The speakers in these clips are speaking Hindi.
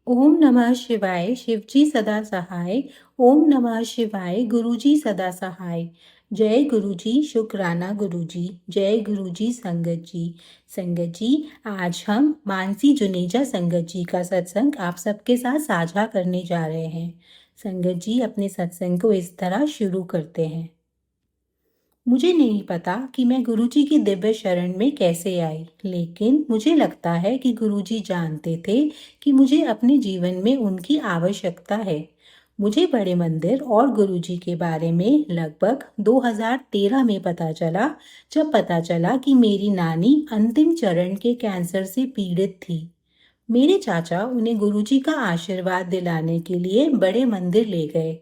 ओम नमः शिवाय शिवजी सदा सहाय। ओम नमः शिवाय गुरुजी सदा सहाय। जय गुरुजी शुक्राना गुरुजी। जय गुरुजी संगत जी। संगत जी, आज हम मानसी जुनेजा संगत जी का सत्संग आप सबके साथ साझा करने जा रहे हैं। संगत जी, अपने सत्संग को इस तरह शुरू करते हैं। मुझे नहीं पता कि मैं गुरुजी की दिव्य शरण में कैसे आई, लेकिन मुझे लगता है कि गुरुजी जानते थे कि मुझे अपने जीवन में उनकी आवश्यकता है। मुझे बड़े मंदिर और गुरुजी के बारे में लगभग 2013 में पता चला, जब पता चला कि मेरी नानी अंतिम चरण के कैंसर से पीड़ित थी। मेरे चाचा उन्हें गुरुजी का आशीर्वाद दिलाने के लिए बड़े मंदिर ले गए।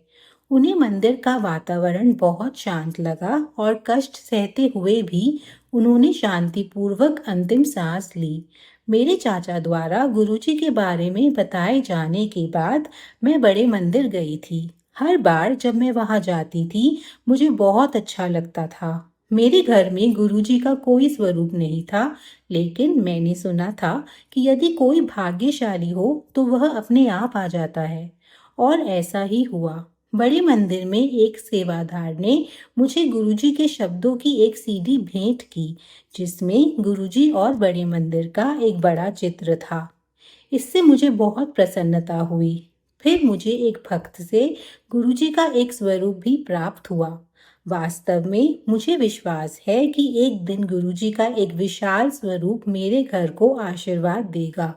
उन्हें मंदिर का वातावरण बहुत शांत लगा और कष्ट सहते हुए भी उन्होंने शांतिपूर्वक अंतिम सांस ली। मेरे चाचा द्वारा गुरुजी के बारे में बताए जाने के बाद मैं बड़े मंदिर गई थी। हर बार जब मैं वहां जाती थी, मुझे बहुत अच्छा लगता था। मेरे घर में गुरुजी का कोई स्वरूप नहीं था, लेकिन मैंने सुना था कि यदि कोई भाग्यशाली हो तो वह अपने आप आ जाता है, और ऐसा ही हुआ। बड़े मंदिर में एक सेवादार ने मुझे गुरुजी के शब्दों की एक सीडी भेंट की, जिसमें गुरुजी और बड़े मंदिर का एक बड़ा चित्र था। इससे मुझे बहुत प्रसन्नता हुई। फिर मुझे एक भक्त से गुरुजी का एक स्वरूप भी प्राप्त हुआ। वास्तव में मुझे विश्वास है कि एक दिन गुरुजी का एक विशाल स्वरूप मेरे घर को आशीर्वाद देगा।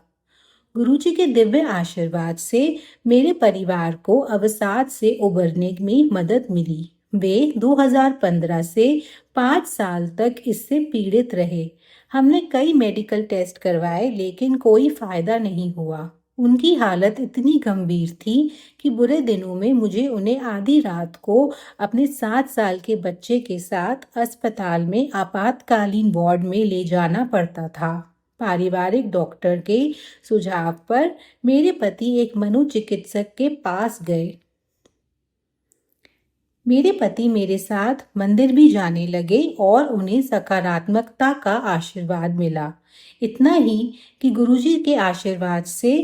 गुरुजी के दिव्य आशीर्वाद से मेरे परिवार को अवसाद से उबरने में मदद मिली। वे 2015 से 5 साल तक इससे पीड़ित रहे। हमने कई मेडिकल टेस्ट करवाए, लेकिन कोई फायदा नहीं हुआ। उनकी हालत इतनी गंभीर थी कि बुरे दिनों में मुझे उन्हें आधी रात को अपने 7 साल के बच्चे के साथ अस्पताल में आपातकालीन वार्ड में ले जाना पड़ता था। पारिवारिक डॉक्टर के सुझाव पर मेरे पति एक मनोचिकित्सक के पास गए। मेरे पति मेरे साथ मंदिर भी जाने लगे और उन्हें सकारात्मकता का आशीर्वाद मिला। इतना ही कि गुरुजी के आशीर्वाद से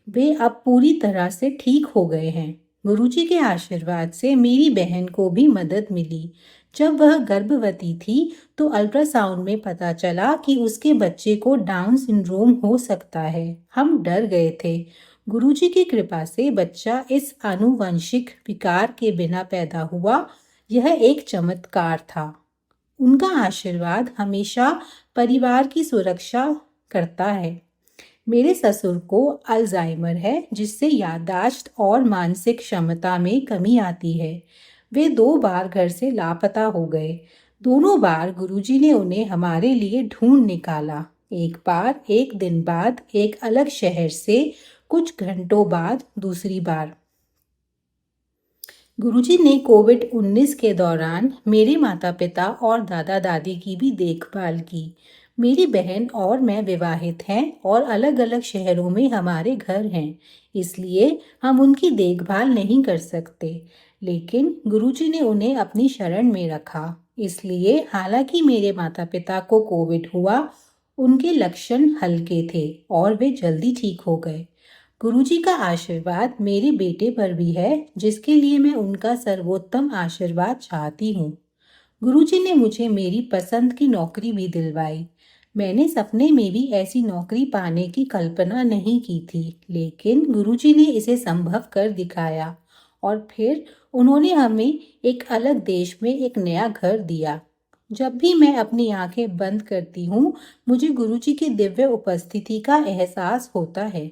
वे अब पूरी तरह से ठीक हो गए हैं। गुरुजी के आशीर्वाद से मेरी बहन को भी मदद मिली। जब वह गर्भवती थी तो अल्ट्रासाउंड में पता चला कि उसके बच्चे को डाउन सिंड्रोम हो सकता है। हम डर गए थे। गुरुजी की कृपा से बच्चा इस आनुवंशिक विकार के बिना पैदा हुआ। यह एक चमत्कार था। उनका आशीर्वाद हमेशा परिवार की सुरक्षा करता है। मेरे ससुर को अल्जाइमर है, जिससे याददाश्त और मानसिक क्षमता में कमी आती है। वे 2 बार घर से लापता हो गए। दोनों बार गुरुजी ने उन्हें हमारे लिए ढूंढ निकाला। एक बार एक दिन बाद एक अलग शहर से, कुछ घंटों बाद दूसरी बार। गुरुजी ने कोविड-19 के दौरान मेरे माता पिता और दादा दादी की भी देखभाल की। मेरी बहन और मैं विवाहित हैं और अलग अलग शहरों में हमारे घर हैं, इसलिए हम उनकी देखभाल नहीं कर सकते। लेकिन गुरुजी ने उन्हें अपनी शरण में रखा। इसलिए हालांकि मेरे माता पिता को कोविड हुआ, उनके लक्षण हल्के थे और वे जल्दी ठीक हो गए। गुरुजी का आशीर्वाद मेरे बेटे पर भी है, जिसके लिए मैं उनका सर्वोत्तम आशीर्वाद चाहती हूँ। गुरुजी ने मुझे मेरी पसंद की नौकरी भी दिलवाई। मैंने सपने में भी ऐसी नौकरी पाने की कल्पना नहीं की थी, लेकिन गुरुजी ने इसे संभव कर दिखाया। और फिर उन्होंने हमें एक अलग देश में एक नया घर दिया। जब भी मैं अपनी आंखें बंद करती हूँ, मुझे गुरुजी की दिव्य उपस्थिति का एहसास होता है।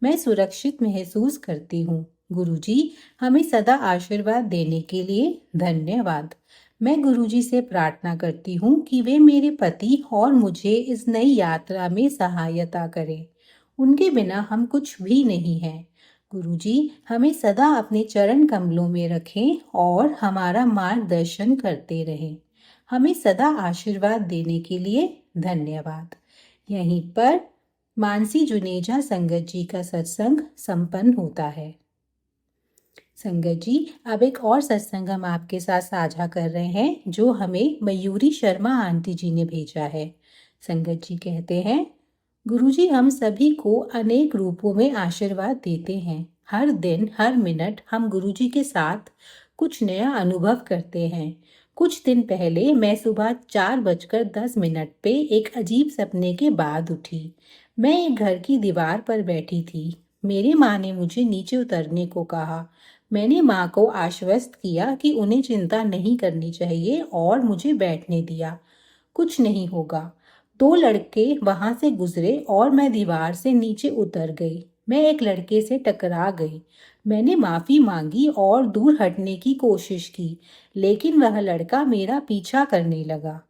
मैं सुरक्षित महसूस करती हूँ। गुरुजी, हमें सदा आशीर्वाद देने के लिए धन्यवाद। मैं गुरुजी से प्रार्थना करती हूँ कि वे मेरे पति और मुझे इस नई यात्रा में सहायता करें। उनके बिना हम कुछ भी नहीं हैं। गुरुजी, हमें सदा अपने चरण कमलों में रखें और हमारा मार्गदर्शन करते रहें। हमें सदा आशीर्वाद देने के लिए धन्यवाद। यहीं पर मानसी जुनेजा संगत जी का सत्संग संपन्न होता है। संगत जी, अब एक और सत्संग हम आपके साथ साझा कर रहे हैं, जो हमें मयूरी शर्मा आंटी जी ने भेजा है। संगत जी कहते हैं, गुरुजी हम सभी को अनेक रूपों में आशीर्वाद देते हैं। हर दिन, हर मिनट हम गुरुजी के साथ कुछ नया अनुभव करते हैं। कुछ दिन पहले मैं सुबह 4:10 पे एक अजीब सपने के बाद उठी। मैं एक घर की दीवार पर बैठी थी। मेरी माँ ने मुझे नीचे उतरने को कहा। मैंने माँ को आश्वस्त किया कि उन्हें चिंता नहीं करनी चाहिए और मुझे बैठने दिया। कुछ नहीं होगा। दो लड़के वहां से गुजरे और मैं दीवार से नीचे उतर गई। मैं एक लड़के से टकरा गई। मैंने माफी मांगी और दूर हटने की कोशिश की, लेकिन वह लड़का मेरा पीछा करने लगा।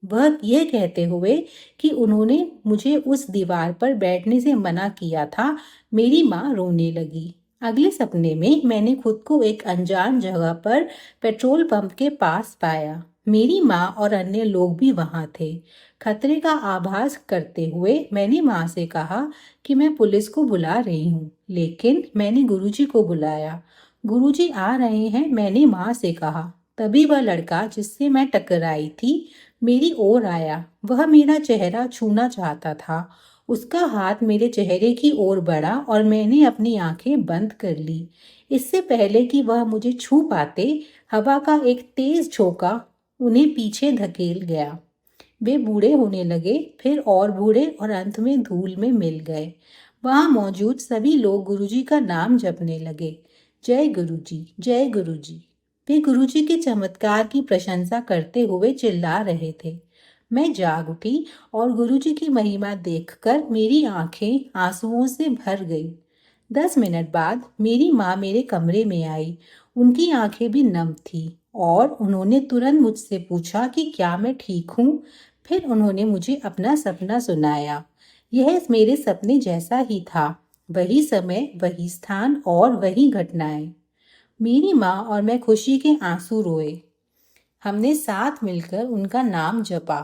वह यह कहते हुए कि उन्होंने मुझे उस दीवार पर बैठने से मना किया था। मेरी माँ रोने लगी। अगले सपने में मैंने खुद को एक अनजान जगह पर पेट्रोल पंप के पास पाया। मेरी माँ और अन्य लोग भी वहां थे। खतरे का आभास करते हुए मैंने माँ से कहा कि मैं पुलिस को बुला रही हूँ, लेकिन मैंने गुरुजी को बुलाया। गुरुजी आ रहे हैं, मैंने माँ से कहा। तभी वह लड़का जिससे मैं टकराई थी मेरी ओर आया। वह मेरा चेहरा छूना चाहता था। उसका हाथ मेरे चेहरे की ओर बढ़ा और मैंने अपनी आंखें बंद कर ली। इससे पहले कि वह मुझे छू पाते, हवा का एक तेज झोंका उन्हें पीछे धकेल गया। वे बूढ़े होने लगे, फिर और बूढ़े और अंत में धूल में मिल गए। वहां मौजूद सभी लोग गुरुजी का नाम जपने लगे। जय गुरुजी, जय गुरुजी। वे गुरुजी के चमत्कार की प्रशंसा करते हुए चिल्ला रहे थे। मैं जाग उठी और गुरुजी की महिमा देखकर मेरी आंखें आंसुओं से भर गई। 10 मिनट बाद मेरी माँ मेरे कमरे में आई। उनकी आंखें भी नम थी और उन्होंने तुरंत मुझसे पूछा कि क्या मैं ठीक हूँ। फिर उन्होंने मुझे अपना सपना सुनाया। यह मेरे सपने जैसा ही था। वही समय, वही स्थान और वही घटनाएं। मेरी माँ और मैं खुशी के आंसू रोए। हमने साथ मिलकर उनका नाम जपा।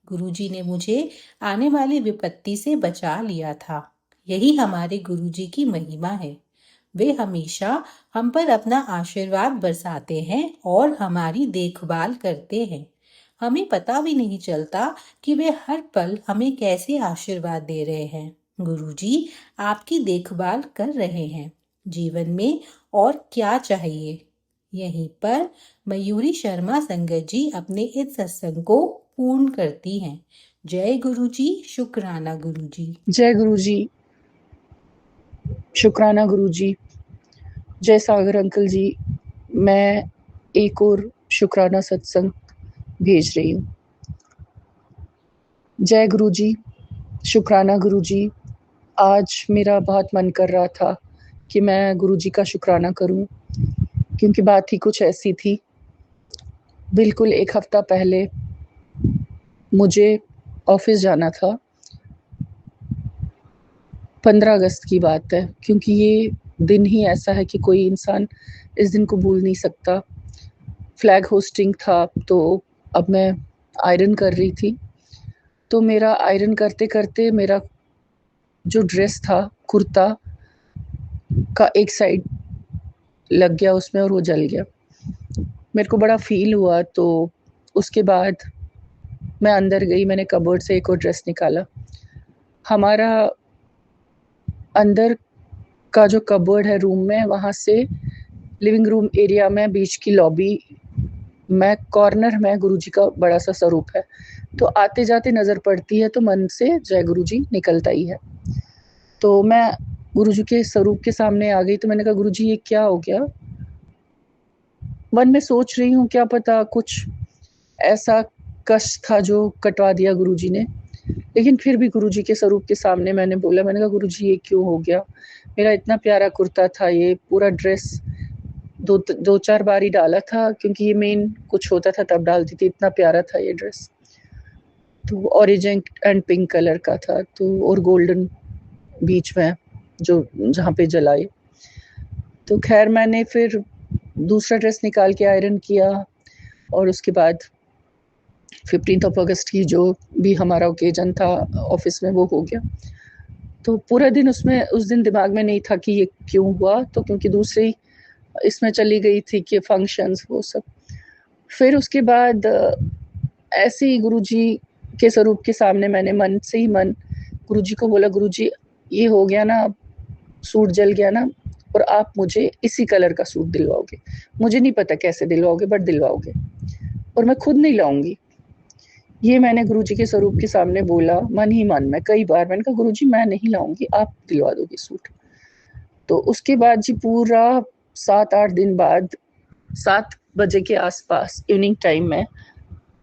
गुरुजी ने मुझे आने वाली विपत्ति से बचा लिया था। यही हमारे गुरुजी की महिमा है। वे हमेशा हम पर अपना आशीर्वाद बरसाते हैं और हमारी देखभाल करते हैं। हमें पता भी नहीं चलता कि वे हर पल हमें कैसे आशीर्वाद दे रहे हैं। गुरुजी आपकी देखभाल कर रहे हैं। जीवन में और क्या चाहिए? यहीं पर मयूरी शर्मा संगत जी अपने इस सत्संग को पूर्ण करती हैं। जय गुरुजी, शुक्राना गुरुजी। जय गुरुजी, शुक्राना गुरुजी। जय सागर अंकल जी। मैं एक और शुक्राना सत्संग भेज रही हूँ। जय गुरुजी, शुक्राना गुरुजी। आज मेरा बहुत मन कर रहा था कि मैं गुरुजी का शुक्राना करूं, क्योंकि बात ही कुछ ऐसी थी। बिल्कुल एक हफ्ता पहले मुझे ऑफिस जाना था। 15 अगस्त की बात है, क्योंकि ये दिन ही ऐसा है कि कोई इंसान इस दिन को भूल नहीं सकता। फ्लैग होस्टिंग था, तो अब मैं आयरन कर रही थी। तो मेरा आयरन करते करते मेरा जो ड्रेस था, कुर्ता का एक साइड लग गया उसमें और वो जल गया। मेरे को बड़ा फील हुआ। तो उसके बाद मैं अंदर गई, मैंने कबर्ड से एक और ड्रेस निकाला। हमारा अंदर का जो कबर्ड है रूम में, वहाँ से लिविंग रूम एरिया में बीच की लॉबी में कॉर्नर में गुरुजी का बड़ा सा स्वरूप है। तो आते जाते नजर पड़ती है तो मन से जय गुरुजी निकलता ही है। तो मैं गुरुजी के स्वरूप के सामने आ गई। तो मैंने कहा, गुरुजी ये क्या हो गया? मन में सोच रही हूँ, क्या पता कुछ ऐसा कष्ट था जो कटवा दिया गुरुजी ने। लेकिन फिर भी गुरुजी के स्वरूप के सामने मैंने बोला, मैंने कहा, गुरुजी ये क्यों हो गया? मेरा इतना प्यारा कुर्ता था, ये पूरा ड्रेस दो चार बार ही डाला था, क्योंकि ये मेन कुछ होता था तब डालती थी। इतना प्यारा था ये ड्रेस। तो ऑरेंज एंड पिंक कलर का था, तो और गोल्डन बीच में जो जहाँ पे जलाई। तो खैर मैंने फिर दूसरा ड्रेस निकाल के आयरन किया और उसके बाद 15 अगस्त की जो भी हमारा ओकेजन था ऑफिस में, वो हो गया। तो पूरा दिन उसमें उस दिन दिमाग में नहीं था कि ये क्यों हुआ, तो क्योंकि दूसरी इसमें चली गई थी कि फंक्शंस वो सब। फिर उसके बाद ऐसे ही गुरुजी के स्वरूप के सामने मैंने मन से ही मन गुरुजी को बोला, गुरुजी ये हो गया ना, अब सूट जल गया ना, और आप मुझे इसी कलर का सूट दिलवाओगे। मुझे नहीं पता कैसे दिलवाओगे, बट दिलवाओगे, और मैं खुद नहीं लाऊंगी। ये मैंने गुरुजी के स्वरूप के सामने बोला, मन ही मन में कई बार। मैंने कहा, गुरुजी मैं नहीं लाऊंगी, आप दिलवा दोगे सूट। तो उसके बाद जी पूरा 7-8 दिन बाद 7 बजे के आसपास इवनिंग टाइम में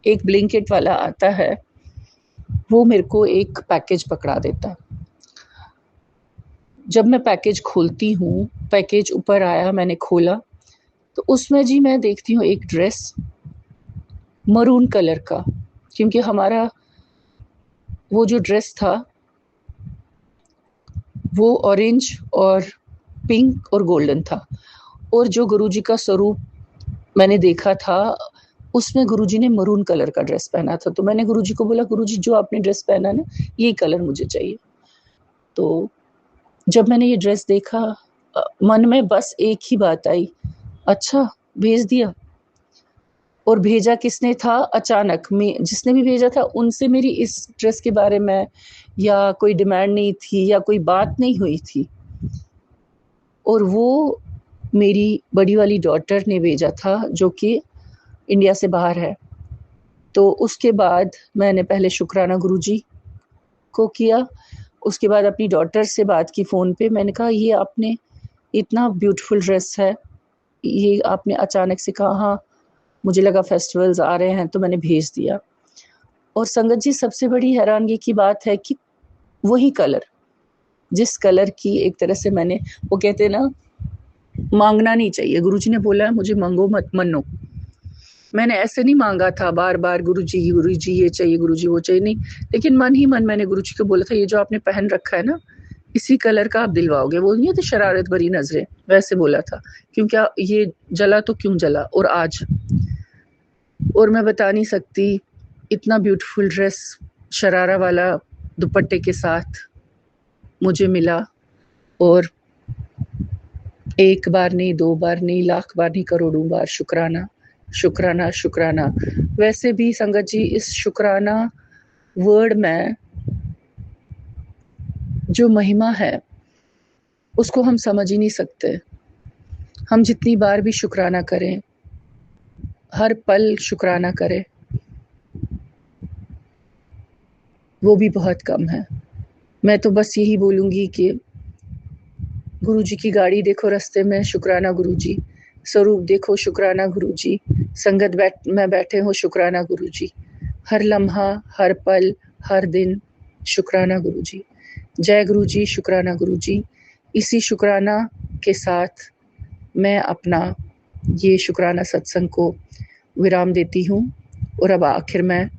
एक ब्लिंकिट वाला आता है, वो मेरे को एक पैकेज पकड़ा देता। जब मैं पैकेज खोलती हूँ, पैकेज ऊपर आया, मैंने खोला, तो उसमें जी मैं देखती हूँ एक ड्रेस मरून कलर का, क्योंकि हमारा वो जो ड्रेस था वो ऑरेंज और पिंक और गोल्डन था, और जो गुरुजी का स्वरूप मैंने देखा था उसमें गुरुजी ने मरून कलर का ड्रेस पहना था। तो मैंने गुरुजी को बोला, गुरुजी जो आपने ड्रेस पहना ना, ये कलर मुझे चाहिए। तो जब मैंने ये ड्रेस देखा, मन में बस एक ही बात आई, अच्छा भेज दिया। और भेजा किसने था? अचानक में जिसने भी भेजा था उनसे मेरी इस ड्रेस के बारे में या कोई डिमांड नहीं थी या कोई बात नहीं हुई थी, और वो मेरी बड़ी वाली डॉटर ने भेजा था जो कि इंडिया से बाहर है। तो उसके बाद मैंने पहले शुक्राना गुरुजी को किया, उसके बाद अपनी डॉटर से बात की फ़ोन पे। मैंने कहा, ये आपने इतना ब्यूटीफुल ड्रेस है, ये आपने अचानक से कहा? हाँ, मुझे लगा फेस्टिवल्स आ रहे हैं तो मैंने भेज दिया। और संगत जी, सबसे बड़ी हैरानगी की बात है कि वही कलर, जिस कलर की एक तरह से मैंने, वो कहते हैं ना, मांगना नहीं चाहिए। गुरुजी ने बोला है मुझे मांगो मत मनो। मैंने ऐसे नहीं मांगा था बार बार, गुरुजी ये चाहिए, गुरुजी वो चाहिए, नहीं। लेकिन मन ही मन मैंने गुरुजी को बोला था, ये जो आपने पहन रखा है ना, इसी कलर का आप दिलवाओगे। वो नहीं तो शरारत भरी नजरें, वैसे बोला था, क्योंकि ये जला तो क्यों जला। और आज, और मैं बता नहीं सकती, इतना ब्यूटीफुल ड्रेस शरारा वाला दुपट्टे के साथ मुझे मिला। और एक बार नहीं, 2 बार नहीं, लाख बार नहीं, करोड़ों बार शुक्राना, शुक्राना, शुक्राना। वैसे भी संगत जी, इस शुक्राना वर्ड में जो महिमा है उसको हम समझ ही नहीं सकते। हम जितनी बार भी शुक्राना करें, हर पल शुक्राना करें, वो भी बहुत कम है। मैं तो बस यही बोलूँगी कि गुरुजी की गाड़ी देखो रास्ते में, शुक्राना गुरुजी। स्वरूप देखो, शुक्राना गुरुजी। संगत में बैठे हो, शुक्राना गुरुजी। हर लम्हा, हर पल, हर दिन, शुक्राना गुरुजी। जय गुरुजी, शुक्राना गुरुजी। इसी शुक्राना के साथ मैं अपना ये शुक्राना सत्संग को विराम देती हूँ। और अब आखिर में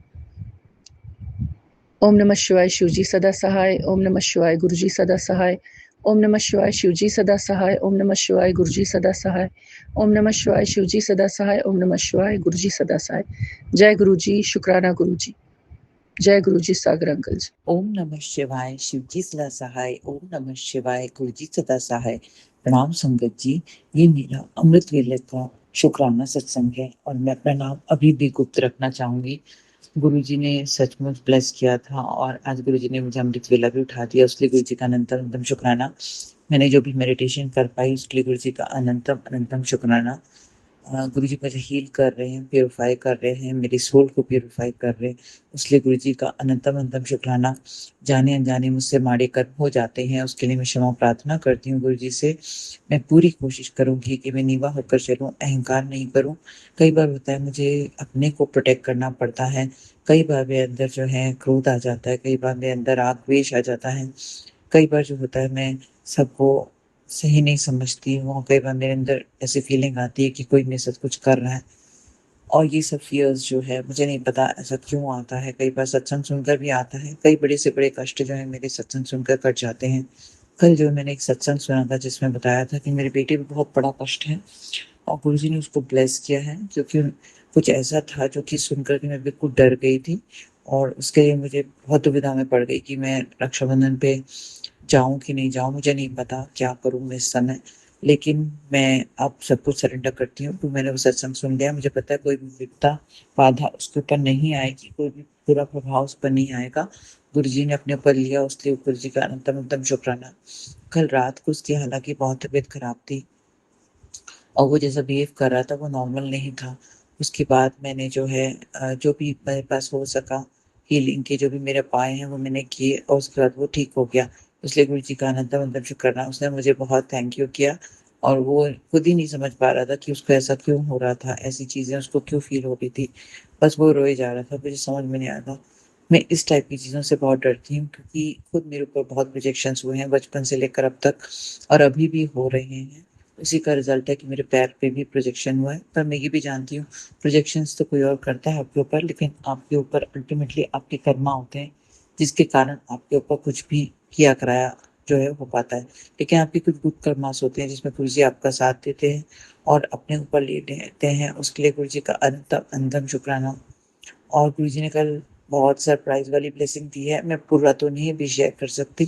ओम नमः शिवाय, शिवजी सदा सहाय। ओम नमः शिवाय, गुरुजी सदा सहाय। ओम नमः शिवाय, शिवजी सदा सहाय। ओम नमः शिवाय, गुरुजी सदा सहाय। ओम नमः शिवाय, शिवजी सदा सहाय। ओम नमः शिवाय, गुरुजी सदा सहाय। जय गुरुजी, शुक्राना गुरुजी। जय गुरुजी, सागर अंकल जी। ओम नमः शिवाय, शिवजी सदा सहाय। ओम नमः शिवाय, गुरुजी सदा सहाय। प्रणाम संगत जी, ये मेरा अमृत वेले का शुक्राना सत्संग है और मैं अपना नाम अभी भी गुप्त रखना चाहूंगी। गुरुजी ने सचमुच ब्लेस किया था और आज गुरुजी ने मुझे अमृत वेला भी उठा दिया, उसके लिए गुरुजी का अनंतम अनंतम शुक्राना। मैंने जो भी मेडिटेशन कर पाई उसके लिए गुरुजी का अनंतम अनंतम शुक्राना। गुरुजी मुझे हील कर रहे हैं, प्योरीफाई कर रहे हैं, मेरी सोल को प्योरीफाई कर रहे हैं, उसलिए गुरुजी का अनंतम अनंतम शुक्राना। जाने अनजाने मुझसे माड़े कर्म हो जाते हैं, उसके लिए मैं क्षमा प्रार्थना करती हूँ गुरुजी से। मैं पूरी कोशिश करूंगी कि मैं नीवा होकर चलूं, अहंकार नहीं करूं। कई बार होता है मुझे अपने को प्रोटेक्ट करना पड़ता है, कई बार मेरे अंदर जो है क्रोध आ जाता है, कई बार मेरे अंदर आक्रोश आ जाता है, कई बार जो होता है मैं सबको सही नहीं समझती हूँ, कई बार मेरे अंदर ऐसी फीलिंग आती है कि कोई मेरे साथ कुछ कर रहा है। और ये सब फियर्स जो है मुझे नहीं पता ऐसा क्यों आता है, कई बार सत्संग सुनकर भी आता है, कई बड़े से बड़े कष्ट जो है मेरे सत्संग सुनकर कट जाते हैं। कल जो मैंने एक सत्संग सुना था जिसमें बताया था कि मेरे बेटे में बहुत बड़ा कष्ट है और गुरुजी ने उसको ब्लेस किया है, क्योंकि कुछ ऐसा था जो कि सुनकर के मैं बिल्कुल डर गई थी और उसके लिए मुझे बहुत दुविधा में पड़ गई कि मैं रक्षाबंधन पे जाऊं कि नहीं जाऊं, मुझे नहीं पता क्या करूं मैं इस समय। लेकिन मैं अब सब कुछ सरेंडर करती हूँ। तो मैंने वो सत्संग सुन लिया, मुझे पता है कोई भी विपदा बाधा उसके ऊपर नहीं आएगी, कोई भी पूरा प्रभाव उस पर नहीं आएगा। गुरुजी ने अपने ऊपर लिया, उसके गुरु जी का अनंतम शुक्राना। कल रात को उसकी हालाँकि बहुत तबीयत खराब थी और वो जैसा बिहेव कर रहा था वो नॉर्मल नहीं था। उसके बाद मैंने जो है जो भी मेरे पास हो सका हीलिंग के जो भी मेरे उपाय हैं वो मैंने किए और उसके बाद वो ठीक हो गया। इसलिए गुरु जी का अनंतम शुक्राना। उसने मुझे बहुत थैंक यू किया और वो खुद ही नहीं समझ पा रहा था कि उसको ऐसा क्यों हो रहा था, ऐसी चीज़ें उसको क्यों फ़ील हो रही थी। बस वो रोए जा रहा था, मुझे समझ में नहीं आ रहा था। मैं इस टाइप की चीज़ों से बहुत डरती हूँ क्योंकि खुद मेरे ऊपर बहुत प्रोजेक्शंस हुए हैं बचपन से लेकर अब तक और अभी भी हो रहे हैं। उसी का रिज़ल्ट है कि मेरे पैर पे भी प्रोजेक्शन हुआ है। पर मैं ये भी जानती हूँ प्रोजेक्शंस तो कोई और करता है आपके ऊपर, लेकिन आपके ऊपर अल्टीमेटली आपके कर्मा होते हैं, जिसके कारण आपके ऊपर कुछ भी किया कराया जो है हो पाता है। लेकिन आपके कुछ गुड कर्मास होते हैं जिसमें गुरुजी आपका साथ देते हैं और अपने ऊपर ले लेते हैं। उसके लिए गुरुजी का अनंतम शुक्राना। और गुरुजी ने कल बहुत सरप्राइज़ वाली ब्लेसिंग दी है। मैं पूरा तो नहीं भी शेयर कर सकती,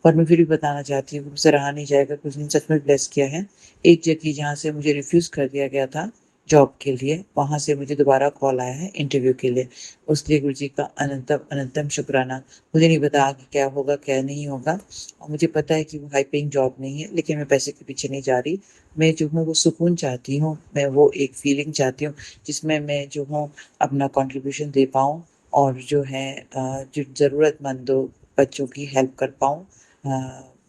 पर मैं फिर भी बताना चाहती हूँ, मुझसे रहा नहीं जाएगा। गुरुजी ने सच में ब्लेस किया है। एक जगह जहाँ से मुझे रिफ्यूज़ कर दिया गया था जॉब के लिए, वहाँ से मुझे दोबारा कॉल आया है इंटरव्यू के लिए। उसके लिए गुरुजी का अनंतम शुक्राना। मुझे नहीं पता आगे क्या होगा, क्या नहीं होगा और मुझे पता है कि वो हाई पेइंग जॉब नहीं है, लेकिन मैं पैसे के पीछे नहीं जा रही। मैं जो हूँ वो सुकून चाहती हूँ, मैं वो एक फीलिंग चाहती हूँ जिसमें मैं जो हूँ अपना कंट्रीब्यूशन दे पाऊँ और जो है जो ज़रूरतमंदों बच्चों की हेल्प कर पाऊँ।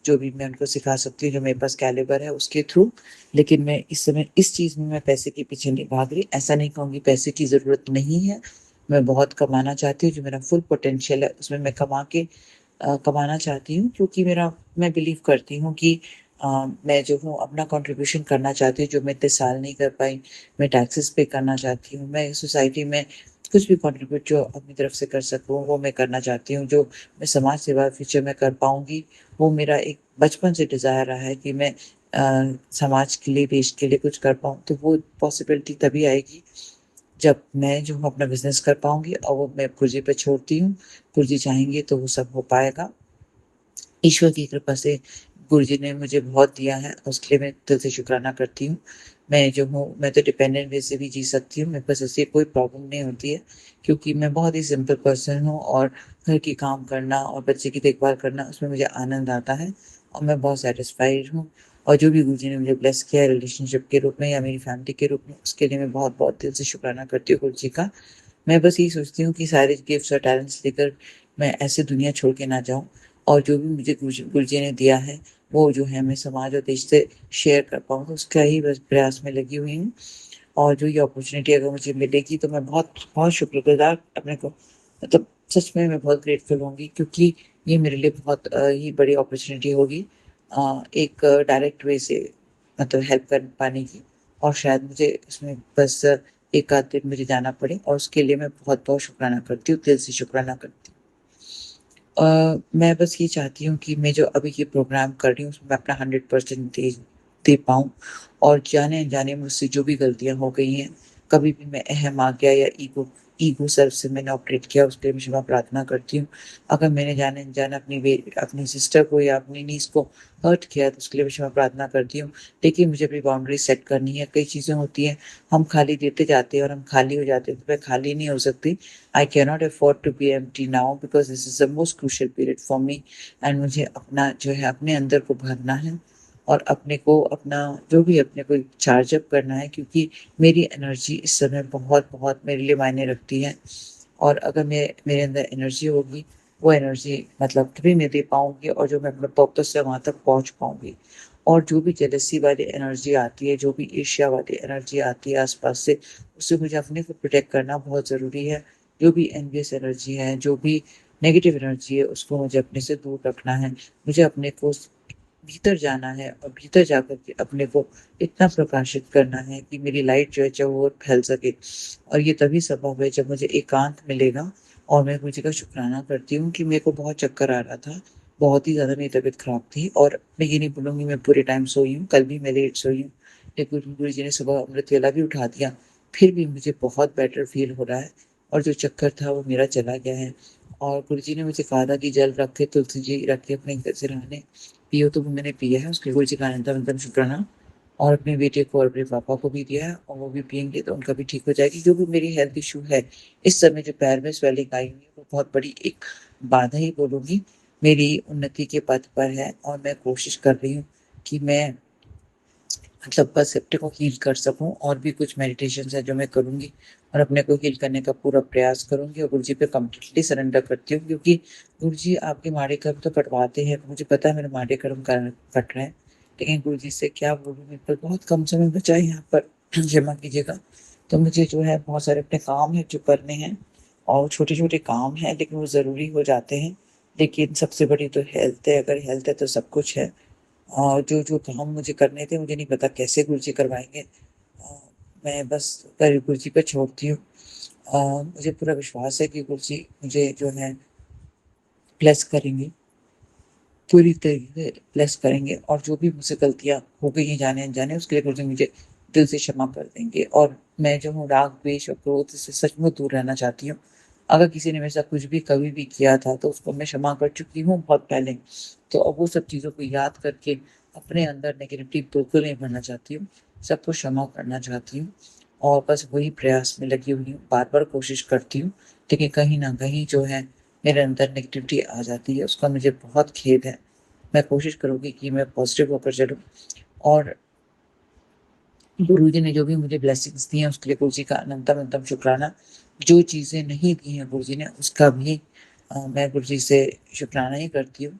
जो भी मैं उनको सिखा सकती हूँ, जो मेरे पास कैलिबर है उसके थ्रू। लेकिन मैं इस समय इस चीज़ में मैं पैसे के पीछे नहीं भाग रही। ऐसा नहीं कहूँगी पैसे की ज़रूरत नहीं है। मैं बहुत कमाना चाहती हूँ, जो मेरा फुल पोटेंशियल है उसमें मैं कमा के कमाना चाहती हूँ क्योंकि मेरा मैं बिलीव करती हूँ कि मैं जो हूँ अपना कंट्रीब्यूशन करना चाहती हूँ, जो मैं इतने साल नहीं कर पाई। मैं टैक्सेस पे करना चाहती हूँ, मैं सोसाइटी में कुछ भी कंट्रीब्यूट जो अपनी तरफ से कर सकूँ वो मैं करना चाहती हूँ। जो मैं समाज सेवा फ्यूचर में कर पाऊँगी, वो मेरा एक बचपन से डिज़ायर रहा है कि मैं समाज के लिए, देश के लिए कुछ कर पाऊँ। तो वो पॉसिबिलिटी तभी आएगी जब मैं जो हूँ अपना बिज़नेस कर पाऊँगी और वो मैं गुरुजी पे छोड़ती हूँ। गुरुजी चाहेंगे तो वो सब हो पाएगा। ईश्वर की कृपा से गुरुजी ने मुझे बहुत दिया है, उसके लिए मैं दिल से शुक्राना करती हूँ। मैं जो हूँ, मैं तो डिपेंडेंट वे से भी जी सकती हूँ, मेरे पास ऐसी कोई प्रॉब्लम नहीं होती है क्योंकि मैं बहुत ही सिंपल पर्सन हूँ और घर के काम करना और बच्चे की देखभाल करना उसमें मुझे आनंद आता है और मैं बहुत सैटिस्फाइड हूँ। और जो भी गुरुजी ने मुझे ब्लेस किया है रिलेशनशिप के रूप में या मेरी फैमिली के रूप में, उसके लिए मैं बहुत-बहुत दिल से शुक्राना करती हूँ गुरुजी का। मैं बस यही सोचती हूँ कि सारे गिफ्ट्स और टैलेंट्स लेकर मैं ऐसे दुनिया छोड़ के ना जाऊँ और जो भी मुझे गुरुजी ने दिया है, वो जो है मैं समाज और देश से शेयर कर पाऊँ, उसका ही बस प्रयास में लगी हुई हूँ। और जो ये अपॉर्च्युनिटी अगर मुझे मिलेगी तो मैं बहुत शुक्रगुज़ार अपने को मतलब सच में मैं बहुत ग्रेटफुल होंगी क्योंकि ये मेरे लिए बहुत ही बड़ी अपॉर्च्युनिटी होगी एक डायरेक्ट वे से मतलब हेल्प कर पाने की। और शायद मुझे इसमें बस 1 आध दिन मुझे जाना पड़े और उसके लिए मैं बहुत-बहुत शुक्राना करती हूँ, दिल से शुक्राना करती हूँ। मैं बस ये चाहती हूँ कि मैं जो अभी ये प्रोग्राम कर रही हूँ उसमें मैं अपना 100% दे दे पाऊँ और जाने-अनजाने मुझसे जो भी गलतियाँ हो गई हैं, कभी भी मैं अहम आ गया या ईगो ईगो सेल्फ से मैंने ऑपरेट किया उसके लिए मैं क्षमा प्रार्थना करती हूँ। अगर मैंने जाने-अनजाने अपनी सिस्टर को या अपनी नीज़ को हर्ट किया तो उसके लिए भी क्षमा प्रार्थना करती हूँ। लेकिन मुझे अपनी बाउंड्री सेट करनी है, कई चीज़ें होती हैं, हम खाली देते जाते हैं और हम खाली हो जाते हैं, तो मैं खाली नहीं हो सकती। I cannot afford to be empty now because this is the most crucial period for me and मुझे अपना जो है अपने अंदर को भरना है और अपने को अपना जो भी अपने को चार्ज अप करना है क्योंकि मेरी एनर्जी इस समय बहुत-बहुत मेरे लिए मायने रखती है और अगर मेरे अंदर एनर्जी होगी, वो एनर्जी मतलब तभी मैं दे पाऊँगी और जो मैं अपने पर्पस से वहाँ तक पहुँच पाऊँगी। और जो भी जेलसी वाली एनर्जी आती है, जो भी ईर्ष्या वाली एनर्जी आती है आस-पास से, उससे मुझे अपने को प्रोटेक्ट करना बहुत ज़रूरी है। जो भी एनवियस एनर्जी है, जो भी नेगेटिव एनर्जी है, उसको मुझे अपने से दूर रखना है। मुझे अपने को भीतर जाना है और भीतर जाकर के अपने को इतना प्रकाशित करना है कि मेरी लाइट जो है चारों ओर फैल सके और ये तभी संभव है जब मुझे एकांत मिलेगा और मैं गुरुजी का शुक्राना करती हूँ कि मेरे को बहुत चक्कर आ रहा था। बहुत ही ज़्यादा मेरी तबीयत ख़राब थी और मैं ये नहीं बोलूँगी मैं पूरे टाइम सोई हूँ, कल भी मैं लेट सोई हूँ। लेकिन गुरुजी ने सुबह अमृत वेला भी उठा दिया, फिर भी मुझे बहुत बेटर फ़ील हो रहा है और जो चक्कर था वो मेरा चला गया है। और गुरुजी ने मुझे कहा था कि जल रख के, तुलसी जी रख के अपने सिरहाने पियो तो वो मैंने पिया है, उसके गुरुजी का अनंतम शुक्राना। और अपने बेटे को और अपने पापा को भी दिया है और वो भी पिएँगे तो उनका भी ठीक हो जाएगी। जो भी मेरी हेल्थ इश्यू है, इस समय जो पैर में स्वेलिंग आई हुई है, बहुत बड़ी एक बाधा ही बोलूँगी, मेरी उन्नति के पथ पर है और मैं कोशिश कर रही हूँ कि मैं मतलब बस अपने को हील कर सकूँ। और भी कुछ मेडिटेशंस है जो मैं करूँगी और अपने को हील करने का पूरा प्रयास करूँगी और गुरुजी पे कंप्लीटली सरेंडर करती हूँ, क्योंकि गुरुजी आपके माड़े कर्म तो कटवाते हैं। मुझे पता है मेरे माड़े कर्म कट रहे हैं, लेकिन गुरुजी से क्या बोलूँ, मेरे पास बहुत कम समय बचा है यहाँ पर। क्षमा कीजिएगा। तो मुझे जो है बहुत सारे अपने काम हैं जो करने हैं, और छोटे-छोटे काम हैं लेकिन वो ज़रूरी हो जाते हैं। लेकिन सबसे बड़ी तो हेल्थ है, अगर हेल्थ है तो सब कुछ है। और जो काम मुझे करने थे, मुझे नहीं पता कैसे गुरुजी करवाएँगे। मैं बस पर गुरुजी पे छोड़ती हूँ। मुझे पूरा विश्वास है कि गुरुजी मुझे जो है ब्लेस करेंगे, पूरी तरीके से ब्लेस करेंगे, और जो भी मुझसे गलतियाँ हो गई हैं जाने-अनजाने, उसके लिए गुरुजी मुझे दिल से क्षमा कर देंगे। और मैं जो हूँ राग, द्वेष और क्रोध से सचमुच दूर रहना चाहती हूँ। अगर किसी ने मेरे साथ कुछ भी कभी भी किया था तो उसको मैं क्षमा कर चुकी हूँ बहुत पहले। तो अब वो सब चीज़ों को याद करके अपने अंदर नेगेटिविटी बिल्कुल नहीं भरना चाहती हूँ। सबको क्षमा करना चाहती हूँ और बस वही प्रयास में लगी हुई हूँ। बार-बार कोशिश करती हूँ, लेकिन कहीं न कहीं जो है मेरे अंदर नेगेटिविटी आ जाती है, उसका मुझे बहुत खेद है। मैं कोशिश करूँगी कि मैं पॉज़िटिव होकर चलूँ, और गुरुजी ने जो भी मुझे ब्लेसिंग्स दी हैं उसके लिए गुरुजी का अनंतम-अनंतम शुक्राना। जो चीज़ें नहीं दी हैं गुरुजी ने उसका भी मैं गुरुजी से शुक्राना ही करती हूँ,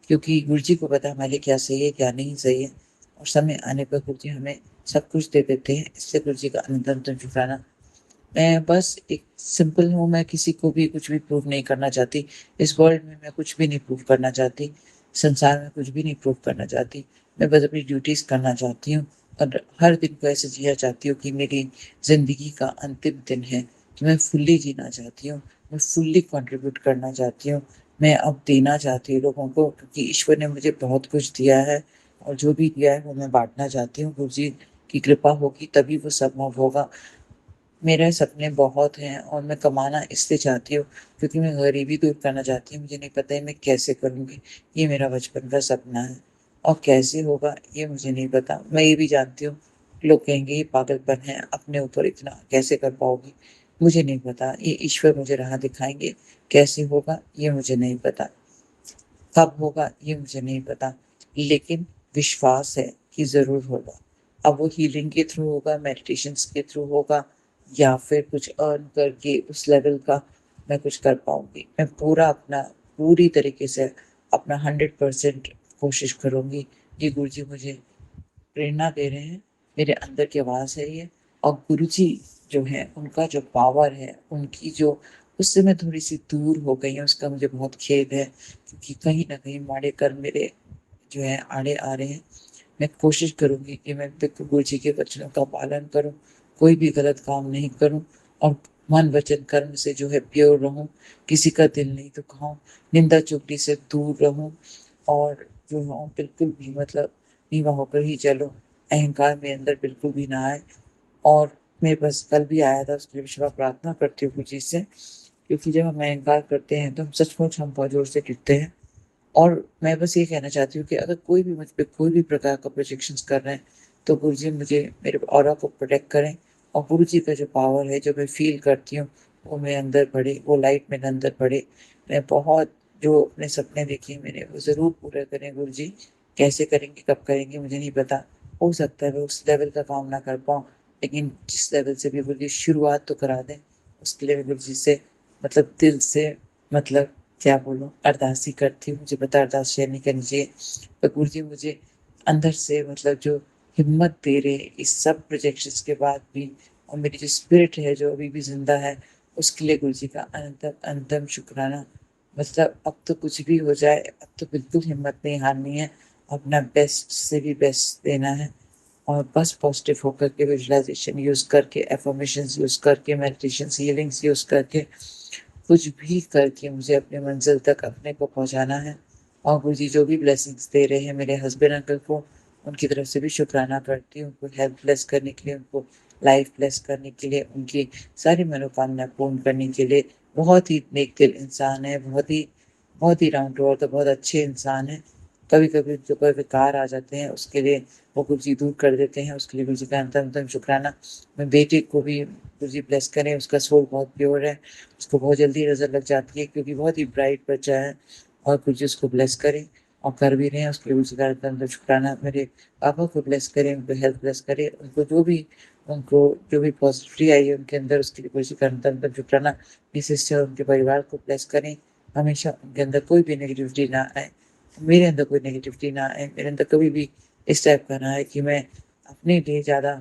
क्योंकि गुरुजी को पता है हमारे लिए क्या सही है, क्या नहीं सही है, और समय आने पर गुरुजी हमें सब कुछ दे देते हैं। इसलिए गुरुजी का अनंतम-अनंतम शुक्राना। मैं बस एक सिंपल हूँ, मैं किसी को भी कुछ भी प्रूव नहीं करना चाहती। इस वर्ल्ड में मैं कुछ भी नहीं प्रूव करना चाहती। संसार में कुछ भी नहीं प्रूव करना चाहती। मैं बस अपनी ड्यूटीज़ करना चाहती हूँ और हर दिन को ऐसे जिया चाहती हूँ कि मेरी ज़िंदगी का अंतिम दिन है, कि मैं फुल्ली जीना चाहती हूँ, मैं फुल्ली कंट्रीब्यूट करना चाहती हूँ। मैं अब देना चाहती हूँ लोगों को, क्योंकि ईश्वर ने मुझे बहुत कुछ दिया है और जो भी दिया है वो मैं बाँटना चाहती हूँ। गुरुजी की कृपा होगी तभी वो संभव होगा। मेरे सपने बहुत हैं और मैं कमाना इसलिए चाहती हूँ क्योंकि मैं गरीबी दूर करना चाहती हूँ। मुझे नहीं पता है मैं कैसे करूँगी, ये मेरा बचपन का सपना है और कैसे होगा ये मुझे नहीं पता। मैं ये भी जानती हूँ, लोग कहेंगे ये पागलपन है, अपने ऊपर इतना कैसे कर पाओगी? मुझे नहीं पता, ये ईश्वर मुझे राह दिखाएँगे, कैसे होगा ये मुझे नहीं पता। कब होगा ये मुझे नहीं पता, लेकिन विश्वास है कि ज़रूर होगा। अब वो हीलिंग के थ्रू होगा, मेडिटेशंस के थ्रू होगा, या फिर कुछ अर्न करके उस लेवल का मैं कुछ कर पाऊँगी। मैं पूरी तरीके से अपना 100% कोशिश करूँगी। ये गुरुजी मुझे प्रेरणा दे रहे हैं, मेरे अंदर की आवाज़ है ये। और गुरुजी जो हैं, उनका जो पावर है, उनकी जो उससे मैं थोड़ी-सी दूर हो गई हूँ, उसका मुझे बहुत खेद है, क्योंकि कहीं न कहीं माड़े कर्म मेरे जो है आड़े आ रहे हैं। मैं कोशिश करूँगी कि मैं बिल्कुल गुरुजी के वचनों का पालन करूँ, कोई भी गलत काम नहीं करूँ और मन, वचन, कर्म से जो है प्योर रहूँ, किसी का दिल नहीं दुखाऊँ, निंदा-चुगली से दूर रहूँ, और जो हूँ बिल्कुल भी मतलब नीवा होकर ही चलूँ, अहंकार मेरे अंदर बिल्कुल भी ना आए। और मेरे पास कल भी आया था, उसके लिए क्षमा प्रार्थना करती हूँ गुरुजी से, क्योंकि जब हम अहंकार करते हैं तो हम सचमुच हम बहुत ज़ोर से गिरते हैं। और मैं बस ये कहना चाहती हूँ कि अगर कोई भी मुझ पे कोई भी प्रकार का प्रोजेक्शंस कर रहे हैं, तो गुरुजी मुझे मेरे ऑरा को प्रोटेक्ट करें, और गुरुजी का जो पावर है, जो मैं फ़ील करती हूँ, वो मेरे अंदर बढ़े, वो लाइट मेरे अंदर बढ़े। मैं बहुत जो अपने सपने देखे हैं मैंने, वो ज़रूर पूरे करें गुरुजी। कैसे करेंगे, कब करेंगे मुझे नहीं पता। हो सकता है मैं उस लेवल का काम ना कर पाऊँ, लेकिन जिस लेवल से भी गुरुजी शुरुआत तो करा दें, उसके लिए मैं गुरुजी से मतलब दिल से मतलब क्या बोलूँ, अरदास ही करती हूँ। मुझे पता है अरदास शेयर नहीं करनी चाहिए, पर गुरुजी मुझे अंदर से मतलब जो हिम्मत दे रहे इस सब प्रोजेक्शंस के बाद भी, और मेरी जो स्पिरिट है जो अभी भी ज़िंदा है, उसके लिए गुरुजी का अनंतम अनंतम शुक्राना। मतलब अब तो कुछ भी हो जाए, अब तो बिल्कुल हिम्मत नहीं हारनी है, अपना बेस्ट से भी बेस्ट देना है, और बस पॉजिटिव होकर के विजुअलाइज़ेशन यूज़ करके, अफ़र्मेशंस यूज़ करके, मेडिटेशंस, हीलिंग्स यूज़ करके, कुछ भी करके मुझे अपनी मंज़िल तक अपने को पहुँचाना है। और गुरुजी जो भी ब्लेसिंग्स दे रहे हैं मेरे हस्बैंड अंकल को, उनकी तरफ से भी शुक्राना करती हूँ, उनको हेल्थ ब्लेस करने के लिए, उनको लाइफ ब्लेस करने के लिए, उनकी सारी मनोकामना पूर्ण करने के लिए। बहुत ही नेक दिल इंसान है, बहुत ही डाउन टू अर्थ, बहुत अच्छे इंसान हैं। कभी कभी जो कोई विकार आ जाते हैं उसके लिए वो गुरु जी दूर कर देते हैं, उसके लिए गुरु जी का अंतम शुक्राना। मैं बेटे को भी गुरु जी ब्लेस करें, उसका सोल बहुत प्योर है, उसको बहुत जल्दी नजर लग जाती है क्योंकि बहुत ही ब्राइट बच्चा है, और गुरु जी उसको ब्लेस करें और कर भी रहे हैं, उसके लिए गुरु जी का अंतम शुक्राना। मेरे पापा को ब्लेस करें, उनको हेल्थ ब्लेस करें, उनको जो भी पॉजिटिविटी आई है उनके अंदर, उसके लिए गुरु जी का अंतम शुक्राना। मेरी सिस्टर उनके परिवार को ब्लेस करें, हमेशा उनके अंदर कोई भी नेगेटिविटी ना आए, मेरे अंदर कोई नेगेटिविटी ना आए, मेरे अंदर कभी भी इस टाइप का ना आए कि मैं अपने लिए ज़्यादा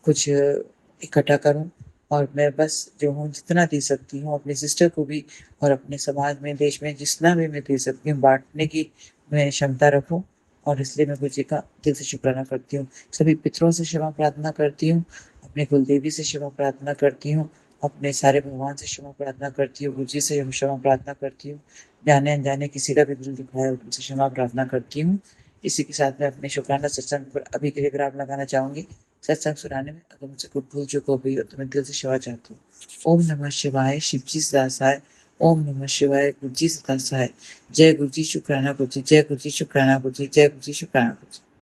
कुछ इकट्ठा करूं, और मैं बस जो हूँ जितना दे सकती हूँ अपनी सिस्टर को भी और अपने समाज में, देश में जितना भी मैं दे सकती हूँ बांटने की मैं क्षमता रखूं। और इसलिए मैं गुरु जी का दिल से शुक्राना करती हूँ, सभी पितरों से क्षमा प्रार्थना करती हूँ, अपने कुलदेवी से क्षमा प्रार्थना करती हूँ, अपने सारे भगवान से क्षमा प्रार्थना करती हूँ, गुरु जी से क्षमा प्रार्थना करती हूँ, जाने अनजाने किसी का भी दिल दुखाया उनसे क्षमा प्रार्थना करती हूँ। इसी के साथ मैं अपने शुक्राना सत्संग पर अभी के लिए विराम लगाना चाहूंगी। सत्संग सुनाने में अगर मुझसे कुछ भूल चूक हो गई हो तो मैं दिल से क्षमा चाहती हूँ। ओम नमः शिवाय, शिवजी सदा सहाय। ओम नमः शिवाय, गुरु जी सदा सहाय। जय गुरु जी, शुक्राना गुरु जी, जय गुरु जी, शुक्राना गुरु जी, जय गुरु जी, शुक्राना गुरु जी।